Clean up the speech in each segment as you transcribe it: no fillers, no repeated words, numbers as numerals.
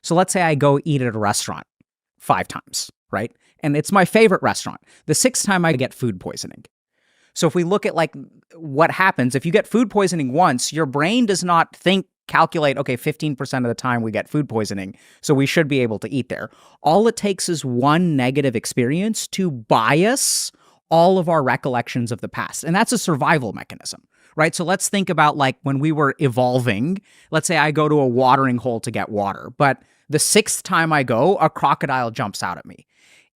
So let's say I go eat at a restaurant 5 times, right? And it's my favorite restaurant. The 6th time I get food poisoning. So if we look at like what happens, if you get food poisoning once, your brain does not calculate, okay, 15% of the time we get food poisoning, so we should be able to eat there. All it takes is one negative experience to bias all of our recollections of the past. And that's a survival mechanism, right? So let's think about like when we were evolving, let's say I go to a watering hole to get water, but the 6th time I go, a crocodile jumps out at me.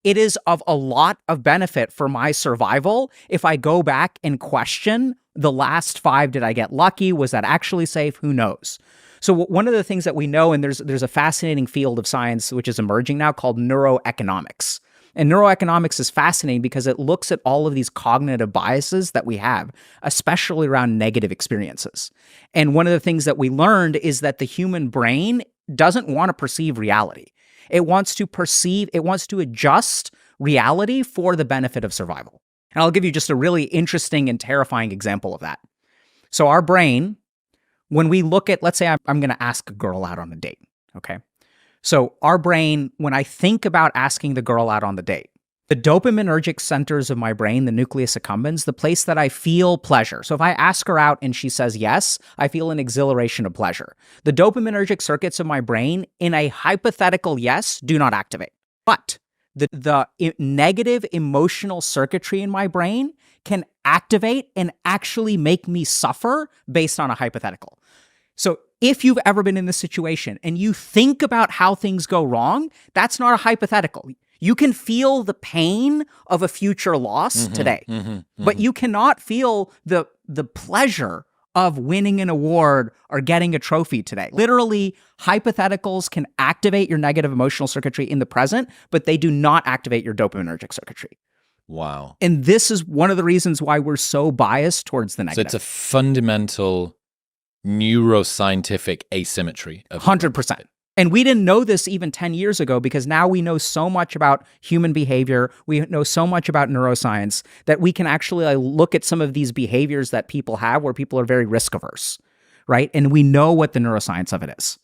It is of a lot of benefit for my survival if I go back and question the last 5. Did I get lucky? Was that actually safe? Who knows? So one of the things that we know, and there's a fascinating field of science which is emerging now called neuroeconomics. And neuroeconomics is fascinating because it looks at all of these cognitive biases that we have, especially around negative experiences. And one of the things that we learned is that the human brain doesn't want to perceive reality. It wants to adjust reality for the benefit of survival. And I'll give you just a really interesting and terrifying example of that. So our brain, when we look at, let's say I'm going to ask a girl out on a date, okay? So our brain, when I think about asking the girl out on the date, the dopaminergic centers of my brain, the nucleus accumbens, the place that I feel pleasure. So if I ask her out and she says yes, I feel an exhilaration of pleasure. The dopaminergic circuits of my brain in a hypothetical yes do not activate. But the negative emotional circuitry in my brain can activate and actually make me suffer based on a hypothetical. So if you've ever been in this situation and you think about how things go wrong, that's not a hypothetical. You can feel the pain of a future loss today, but you cannot feel the pleasure of winning an award or getting a trophy today. Literally, hypotheticals can activate your negative emotional circuitry in the present, but they do not activate your dopaminergic circuitry. Wow. And this is one of the reasons why we're so biased towards the negative. So it's a fundamental neuroscientific asymmetry. 100%. And we didn't know this even 10 years ago because now we know so much about human behavior. We know so much about neuroscience that we can actually look at some of these behaviors that people have where people are very risk averse, right? And we know what the neuroscience of it is.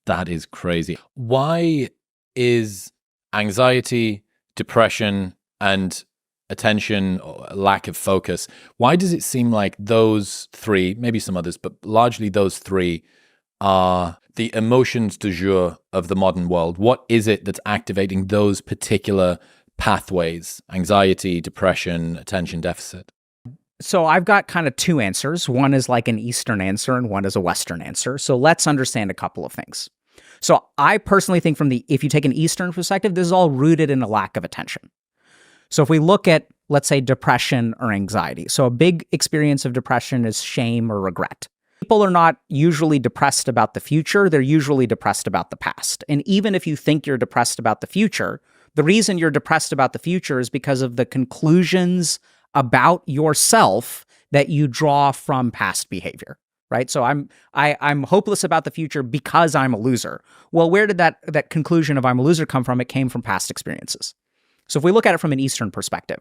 That is crazy. Why is anxiety, depression, and attention or lack of focus, why does it seem like those 3, maybe some others, but largely those 3 are the emotions du jour of the modern world? What is it that's activating those particular pathways? Anxiety, depression, attention deficit? So I've got kind of 2 answers. One is like an Eastern answer and one is a Western answer. So let's understand a couple of things. So I personally think if you take an Eastern perspective, this is all rooted in a lack of attention. So if we look at, let's say, depression or anxiety. So a big experience of depression is shame or regret. People are not usually depressed about the future. They're usually depressed about the past. And even if you think you're depressed about the future, the reason you're depressed about the future is because of the conclusions about yourself that you draw from past behavior, right? So I'm hopeless about the future because I'm a loser. Well, where did that conclusion of I'm a loser come from? It came from past experiences. So if we look at it from an Eastern perspective,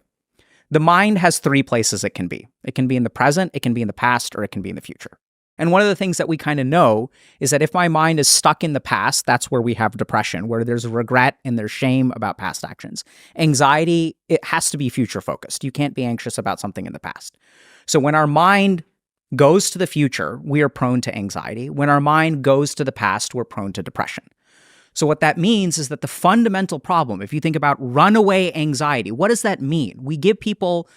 the mind has 3 places it can be. It can be in the present, it can be in the past, or it can be in the future. And one of the things that we kind of know is that if my mind is stuck in the past, that's where we have depression, where there's regret and there's shame about past actions. Anxiety, it has to be future focused. You can't be anxious about something in the past. So when our mind goes to the future, we are prone to anxiety. When our mind goes to the past, we're prone to depression. So what that means is that the fundamental problem, if you think about runaway anxiety, what does that mean? We give people,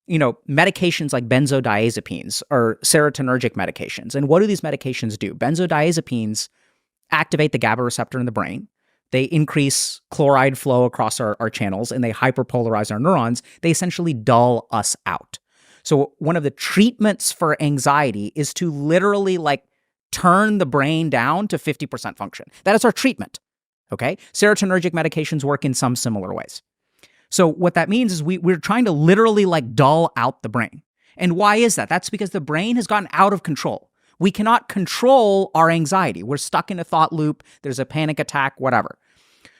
medications like benzodiazepines or serotonergic medications. And what do these medications do? Benzodiazepines activate the GABA receptor in the brain. They increase chloride flow across our channels and they hyperpolarize our neurons. They essentially dull us out. So one of the treatments for anxiety is to literally turn the brain down to 50% function. That is our treatment, okay? Serotonergic medications work in some similar ways. So what that means is we're trying to literally dull out the brain. And why is that? That's because the brain has gotten out of control. We cannot control our anxiety. We're stuck in a thought loop. There's a panic attack, whatever.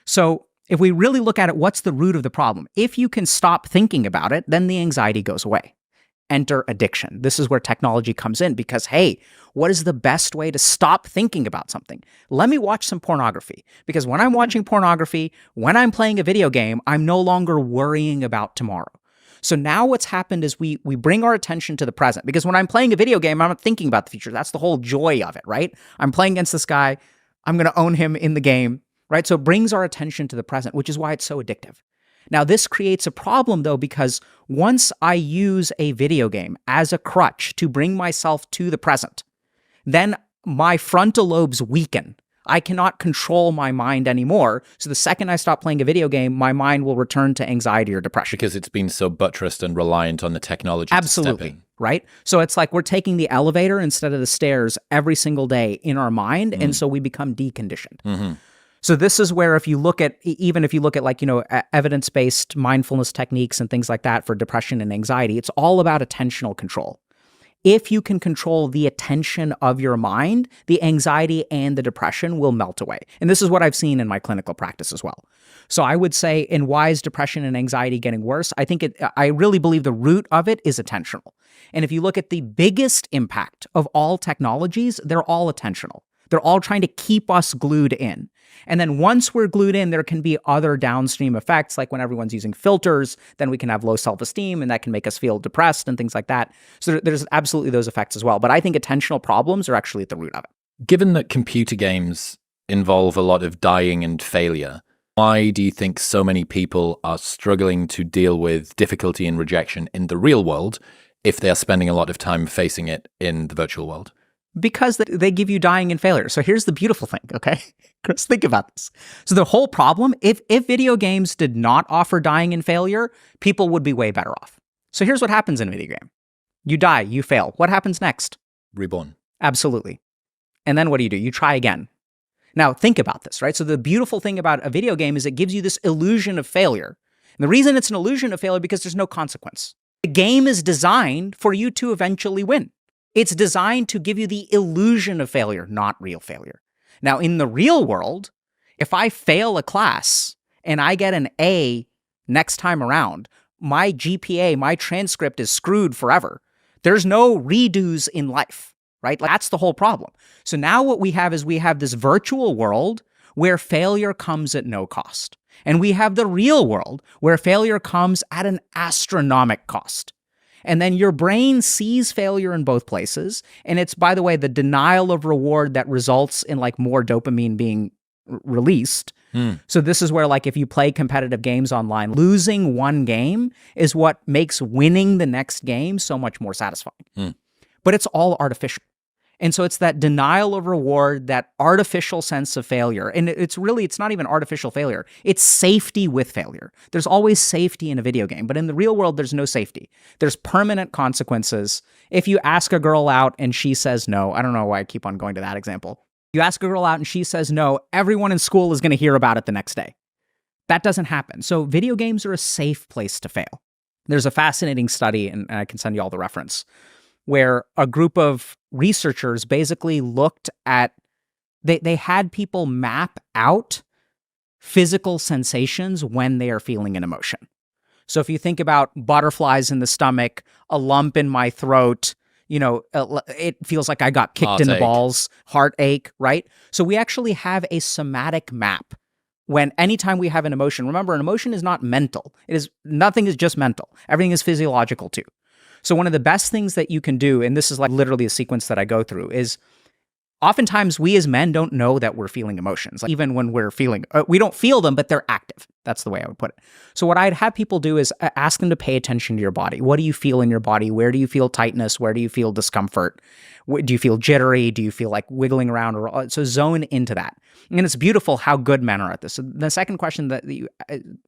So if we really look at it, what's the root of the problem? If you can stop thinking about it, then the anxiety goes away. enter addiction. This is where technology comes in because, hey, what is the best way to stop thinking about something? Let me watch some pornography, because when I'm watching pornography, when I'm playing a video game, I'm no longer worrying about tomorrow. So now what's happened is we bring our attention to the present, because when I'm playing a video game, I'm not thinking about the future. That's the whole joy of it, right? I'm playing against this guy. I'm going to own him in the game, right? So it brings our attention to the present, which is why it's so addictive. Now, this creates a problem, though, because once I use a video game as a crutch to bring myself to the present, then my frontal lobes weaken. I cannot control my mind anymore. So the second I stop playing a video game, my mind will return to anxiety or depression. Because it's been so buttressed and reliant on the technology. Absolutely. To step in. Right? So it's like we're taking the elevator instead of the stairs every single day in our mind. And so we become deconditioned. Mm-hmm. So this is where if you look at, even if you look at like, evidence-based mindfulness techniques and things like that for depression and anxiety, it's all about attentional control. If you can control the attention of your mind, the anxiety and the depression will melt away. And this is what I've seen in my clinical practice as well. So I would say, and why is depression and anxiety getting worse? I really believe the root of it is attentional. And if you look at the biggest impact of all technologies, they're all attentional. They're all trying to keep us glued in. And then once we're glued in, there can be other downstream effects, like when everyone's using filters, then we can have low self-esteem, and that can make us feel depressed and things like that. So there's absolutely those effects as well. But I think attentional problems are actually at the root of it. Given that computer games involve a lot of dying and failure, why do you think so many people are struggling to deal with difficulty and rejection in the real world if they are spending a lot of time facing it in the virtual world? Because they give you dying and failure. So here's the beautiful thing, okay? Chris, think about this. So the whole problem, if video games did not offer dying and failure, people would be way better off. So here's what happens in a video game. You die, you fail. What happens next? Reborn. Absolutely. And then what do? You try again. Now think about this, right? So the beautiful thing about a video game is it gives you this illusion of failure. And the reason it's an illusion of failure because there's no consequence. The game is designed for you to eventually win. It's designed to give you the illusion of failure, not real failure. Now, in the real world, if I fail a class and I get an A next time around, my GPA, my transcript is screwed forever. There's no redos in life, right? That's the whole problem. So now what we have is we have this virtual world where failure comes at no cost. And we have the real world where failure comes at an astronomical cost. And then your brain sees failure in both places. And it's, by the way, the denial of reward that results in like more dopamine being released. So this is where like if you play competitive games online, losing one game is what makes winning the next game so much more satisfying. But it's all artificial. And so it's that denial of reward, that artificial sense of failure. And it's not even artificial failure. It's safety with failure. There's always safety in a video game, but in the real world, there's no safety. There's permanent consequences. If you ask a girl out and she says no, I don't know why I keep on going to that example. You ask a girl out and she says no, everyone in school is going to hear about it the next day. That doesn't happen. So video games are a safe place to fail. There's a fascinating study, and I can send you all the reference, where a group of researchers basically looked at, they had people map out physical sensations when they are feeling an emotion. So if you think about butterflies in the stomach, a lump in my throat, it feels like I got kicked in the balls, heartache, right? So we actually have a somatic map. Anytime we have an emotion, remember, an emotion is not mental. Nothing is just mental. Everything is physiological too. So one of the best things that you can do, and this is like literally a sequence that I go through, is oftentimes we as men don't know that we're feeling emotions. Like even when we're feeling, we don't feel them, but they're active. That's the way I would put it. So what I'd have people do is ask them to pay attention to your body. What do you feel in your body? Where do you feel tightness? Where do you feel discomfort? Do you feel jittery? Do you feel like wiggling around? So zone into that. And it's beautiful how good men are at this. So the second question that you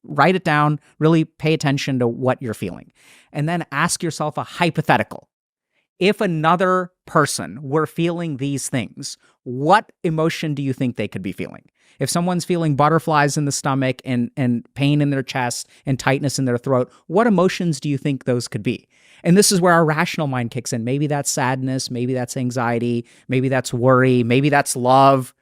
write it down, really pay attention to what you're feeling. And then ask yourself a hypothetical. If another person were feeling these things, what emotion do you think they could be feeling? If someone's feeling butterflies in the stomach and pain in their chest and tightness in their throat, what emotions do you think those could be? And this is where our rational mind kicks in. Maybe that's sadness, maybe that's anxiety, maybe that's worry, maybe that's love.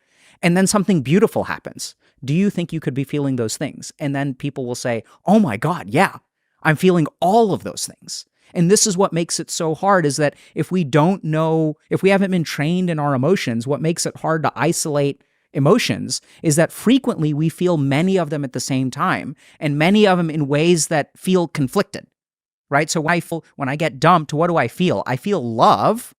And then something beautiful happens. Do you think you could be feeling those things? And then people will say, oh my God, yeah, I'm feeling all of those things. And this is what makes it so hard, is that if we don't know, if we haven't been trained in our emotions, what makes it hard to isolate emotions is that frequently we feel many of them at the same time, and many of them in ways that feel conflicted, right? So when I get dumped, what do I feel? I feel love,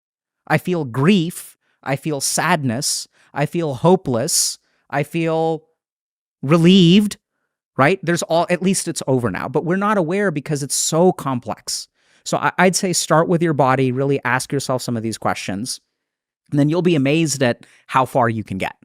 I feel grief, I feel sadness, I feel hopeless, I feel relieved, right? At least it's over now, but we're not aware because it's so complex. So I'd say start with your body, really ask yourself some of these questions, and then you'll be amazed at how far you can get.